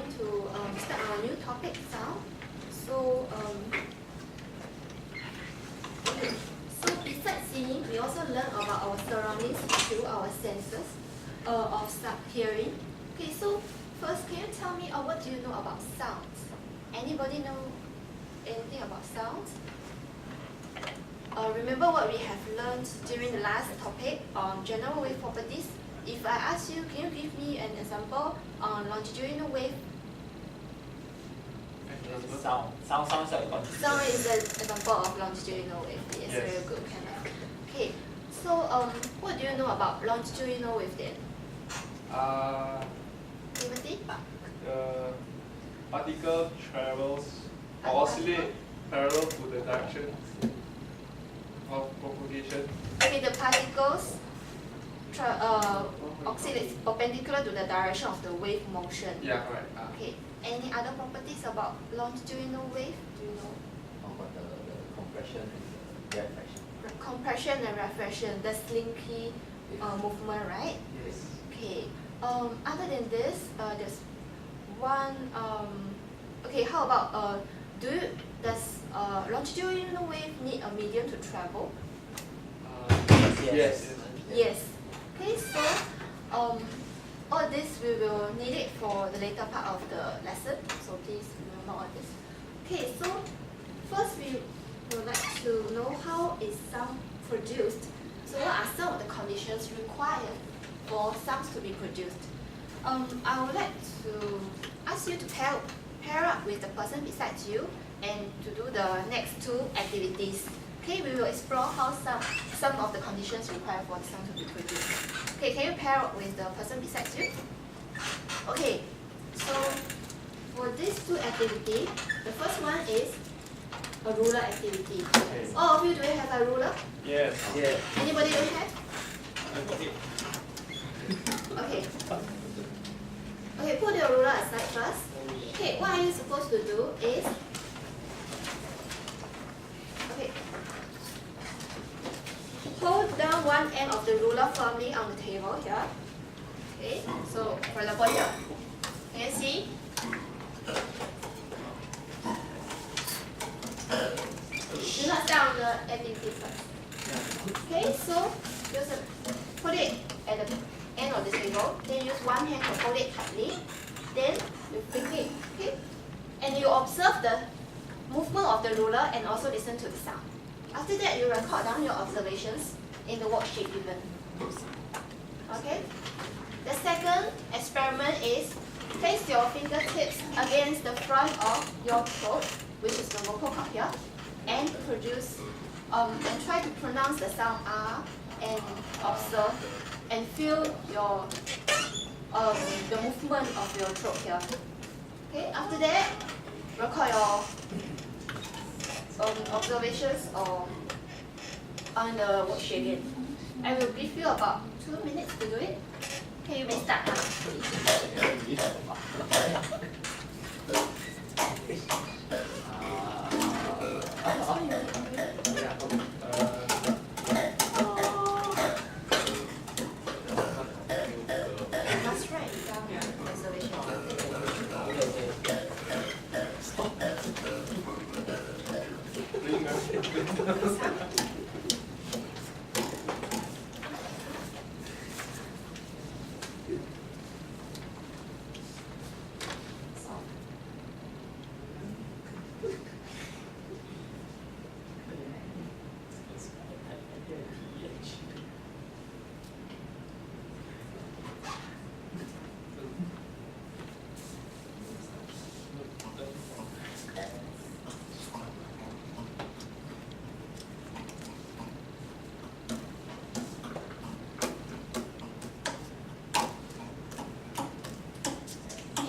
going to start our new topic sound. So, besides seeing, we also learn about our surroundings through our senses of hearing. Okay, so first, can you tell me what do you know about sounds? Anybody know anything about sounds? Remember what we have learned during the last topic on general wave properties? If I ask you, can you give me an example on longitudinal wave? Sound is an example of longitudinal wave. Yes, very good. Okay, so what do you know about longitudinal wave then? Timothy? The particle travels or oscillate parallel to the direction of propagation. Okay, the particles oscillate perpendicular to the direction of the wave motion. Yeah, right. Okay. Any other properties about longitudinal wave? Do you know? About the compression and the refraction. Compression and refraction, the slinky movement, right? Yes. Okay. Other than this, there's one. Okay. How about does longitudinal wave need a medium to travel? Yes. Yes. Okay. So all this we will need it for the later part of the lesson. So please remember all this. Okay. So first we would like to know how is sound produced. So what are some of the conditions required for sounds to be produced? I would like to ask you to pair up with the person beside you and to do the next two activities. Okay, we will explore how some of the conditions required for the sound to be produced. Okay, can you pair up with the person beside you? Okay, so for these two activities, the first one is a ruler activity. Okay. All of you, do you have a ruler? Yes. Yeah. Anybody don't have? Okay. Okay. Okay, put your ruler aside first. Okay, what are you supposed to do is, okay, hold down one end of the ruler firmly on the table here. Okay, so for example here, can you see? Do not start on the activity first. Okay, so just put it at the end of the table, then use one hand to hold it tightly, then you flick it, okay? And you observe the movement of the ruler and also listen to the sound. After that, you record down your observations in the worksheet given. Okay? The second experiment is place your fingertips against the front of your throat, which is the vocal cord here, and produce and try to pronounce the sound R and observe and feel your the movement of your throat here. Okay, after that, record your observations on the worksheet again. I will give you about 2 minutes to do it. Okay, you may start now.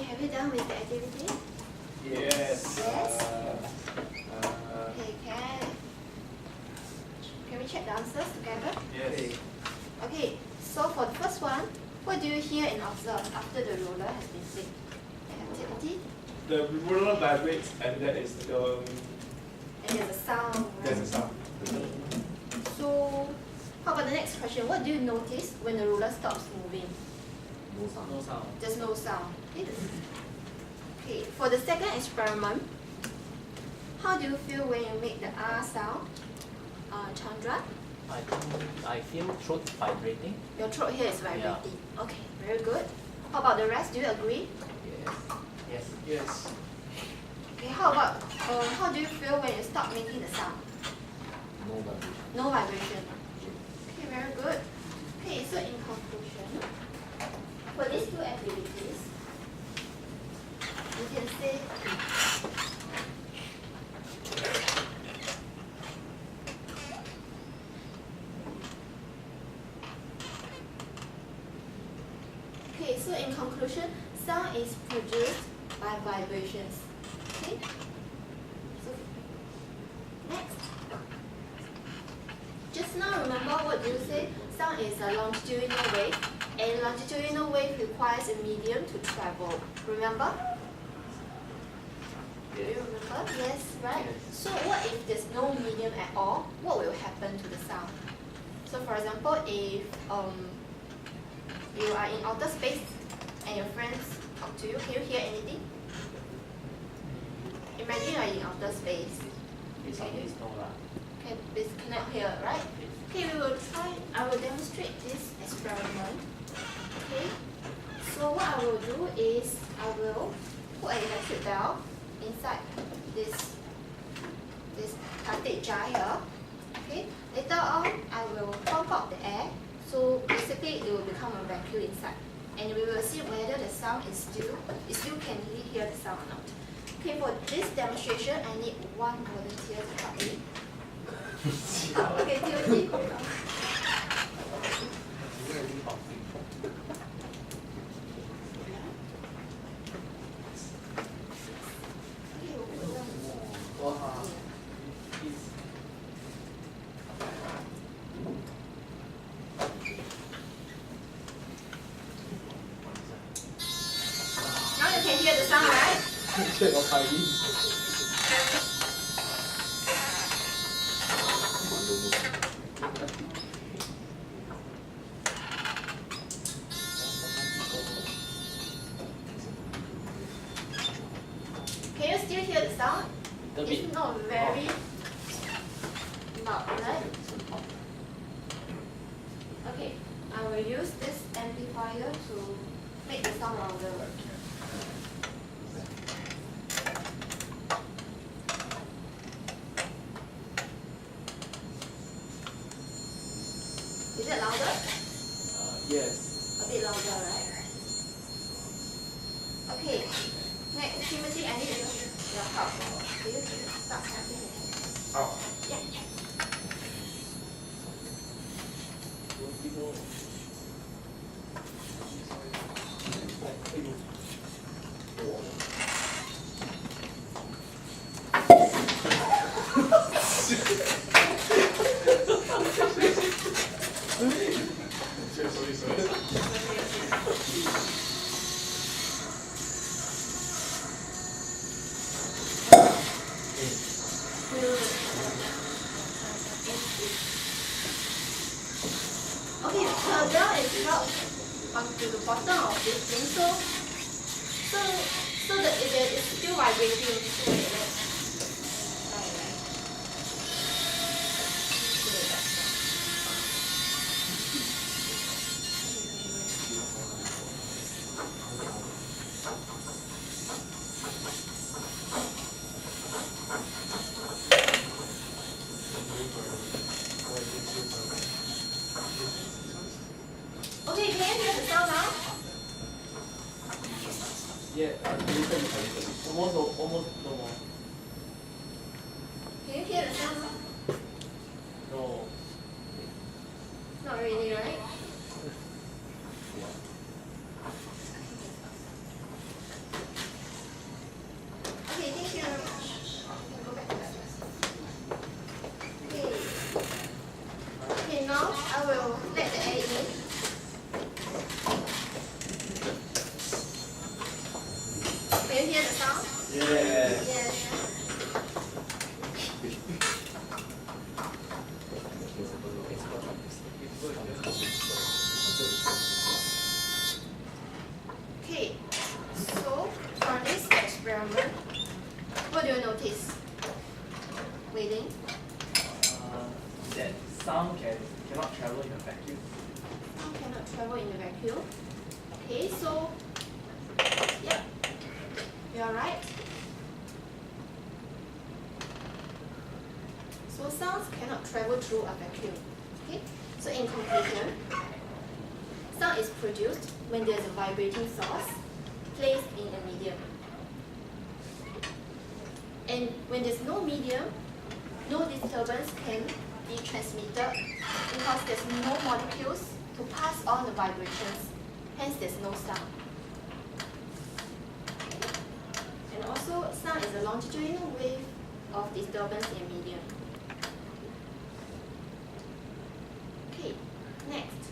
Have you done with the activity? Yes. Yes. Okay, can we check the answers together? Yes. Okay, so for the first one, what do you hear and observe after the ruler has been flicked? Activity? The ruler vibrates, and that is the. And there's a sound, right? There's a sound. Okay. So, how about the next question? What do you notice when the ruler stops moving? No sound. There's no sound. Okay. for the second experiment, how do you feel when you make the R sound? Chandra? I feel throat vibrating. Your throat here is vibrating. Okay, very good. How about the rest? Do you agree? Yes. Yes. Okay, how about how do you feel when you stop making the sound? No vibration. No vibration. Okay, very good. Okay, so in conclusion, for these two activities, you can say okay, so in conclusion, sound is produced by vibrations. Okay? So next. Just now remember what you say? Sound is a longitudinal wave, and longitudinal wave requires a medium to travel. Remember? Do you remember? Yes, right? So what if there's no medium at all? What will happen to the sound? So for example, if you are in outer space and your friends talk to you, can you hear anything? Imagine you are in outer space. It's always no lah. Okay, please connect here, right? Okay, we will try, I will demonstrate this experiment. Okay, so what I will do is I will put an electric bell inside this plastic jar here. Okay, later on I will pump out the air, so basically it will become a vacuum inside, and we will see whether the sound is still can really hear the sound or not. Okay, for this demonstration I need one volunteer to help me. Okay, Timothy. Now you can hear the sound, right? Can you still hear the sound? It's not very loud, right? Okay, I will use this amplifier to make the sound louder. Is it louder? Yes. A bit louder, right? Okay, next, Timothy, I need your help. Can you start tapping the head? Out. Yeah. Okay, the bell is held onto the bottom of this thing, so that it is still vibrating. Okay, can you hear the sound now? Yeah. Almost no more. Can you hear the sound now? No. Not really, right? Okay, thank you very much. You can go back to that class. Okay. Okay, now I will let the air in. Can you hear the sound? Yes. Yes. Okay, so for this experiment, experiment, what do you notice? Wei Ling? That sound cannot travel in a vacuum. Sound cannot travel in the vacuum. Okay, so yeah, you are right. So sounds cannot travel through a vacuum. Okay, so in conclusion, sound is produced when there is a vibrating source placed in a medium. And when there's no medium, no disturbance can be transmitted because there's no molecules to pass on the vibrations. Hence, there's no sound. And also, sound is a longitudinal wave of disturbance in medium. Okay, next.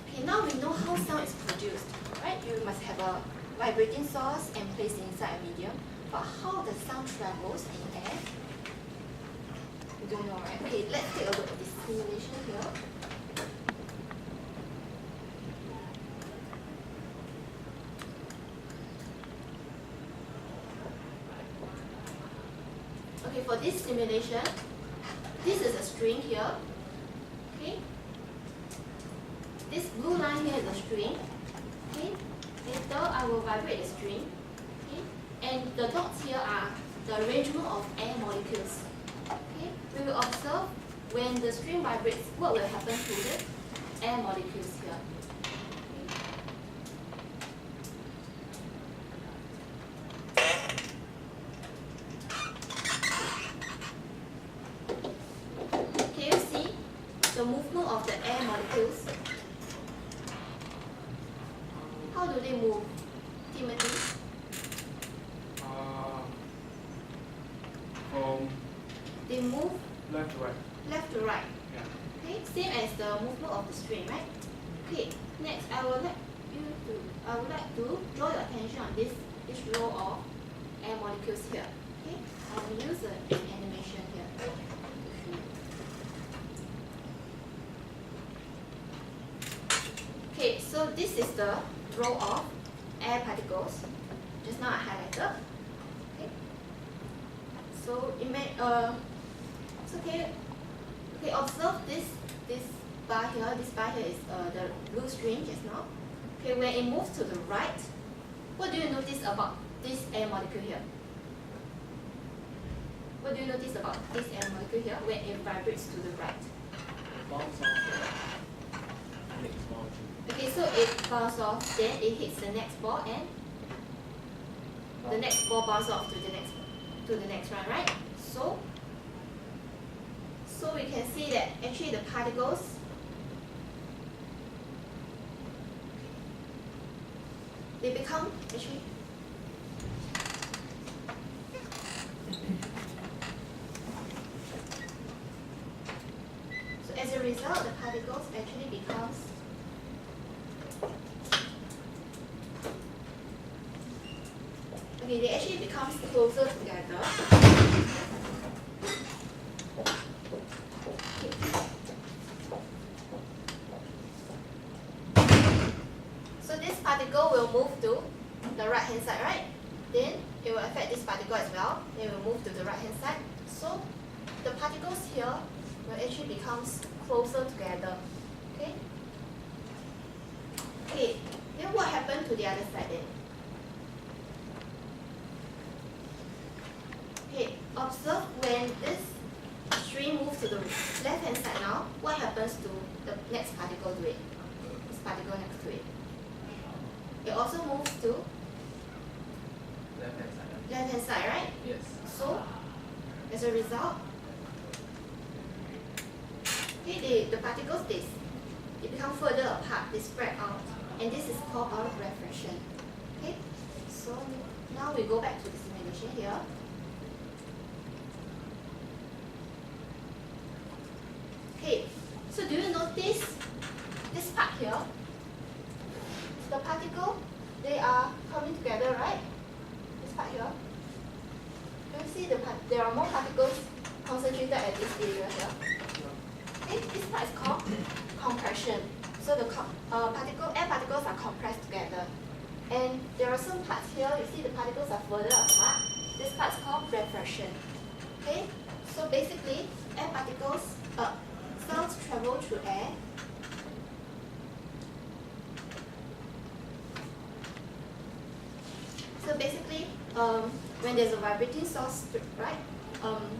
Okay, now we know how sound is produced, right? You must have a vibrating source and placed inside a medium. But how the sound travels in air? We don't know, right? Okay, let's take a look at this simulation here. Okay, for this simulation, this is a string here. Okay, this blue line here is a string. Okay, later I will vibrate the string. Okay, and the dots here are the arrangement of air molecules. Okay, we will observe when the string vibrates, what will happen to the air molecules here. Can you see the movement of the air molecules? How do they move, Timothy? From They move left to right. left to right. Yeah. Okay, same as the movement of the string, right? Okay, next I would like to draw your attention on this row of air molecules here. Okay, I will use an animation here. Okay, so this is the row of air particles. Just now I highlighted. Okay. So it's okay. Okay, observe this bar here. This bar here is the blue string just now. Okay, when it moves to the right, what do you notice about this air molecule here? What do you notice about this air molecule here when it vibrates to the right? Bounce off the next molecule. Okay, so it bounces off, then it hits the next ball, and the next ball bounces off to the next one, right? So we can see that actually the particles they become actually so as a result the particles actually becomes okay, they actually becomes closer together. So this particle will move to the right hand side, right? Then it will affect this particle as well. Then it will move to the right hand side. So the particles here will actually become closer together. Okay? Okay, then what happened to the other side then? Okay, observe when this string moves to the left hand side now, what happens to the next particle to it? This particle next to it. It also moves to Left hand side. left hand side, right? Yes. So, as a result, okay, the particles they become further apart, they spread out, and this is called out refraction. Okay, so now we go back to the simulation here. Okay, so do you notice this part here? The particle, they are coming together, right? This part here. Can you see there are more particles concentrated at this area here? Okay, this part is called compression. So the air particles are compressed together. And there are some parts here, you see the particles are further apart. This part is called refraction. Okay, so basically, air particles, sounds travel through air. So basically, when there's a vibrating source, right,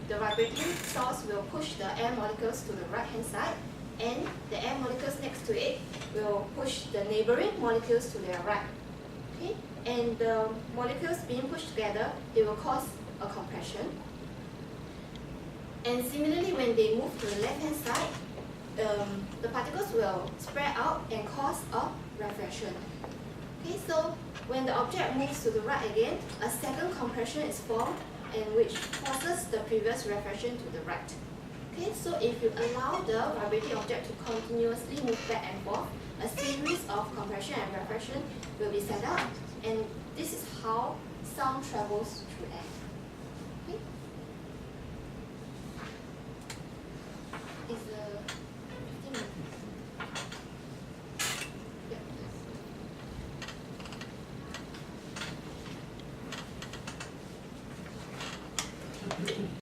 the vibrating source will push the air molecules to the right hand side, and the air molecules next to it will push the neighboring molecules to their right. Okay, and the molecules being pushed together, they will cause a compression. And similarly, when they move to the left hand side, the particles will spread out and cause a refraction. Okay, so when the object moves to the right again, a second compression is formed, and which causes the previous refraction to the right. Okay, so if you allow the vibrating object to continuously move back and forth, a series of compression and refraction will be set up, and this is how sound travels through air. Okay?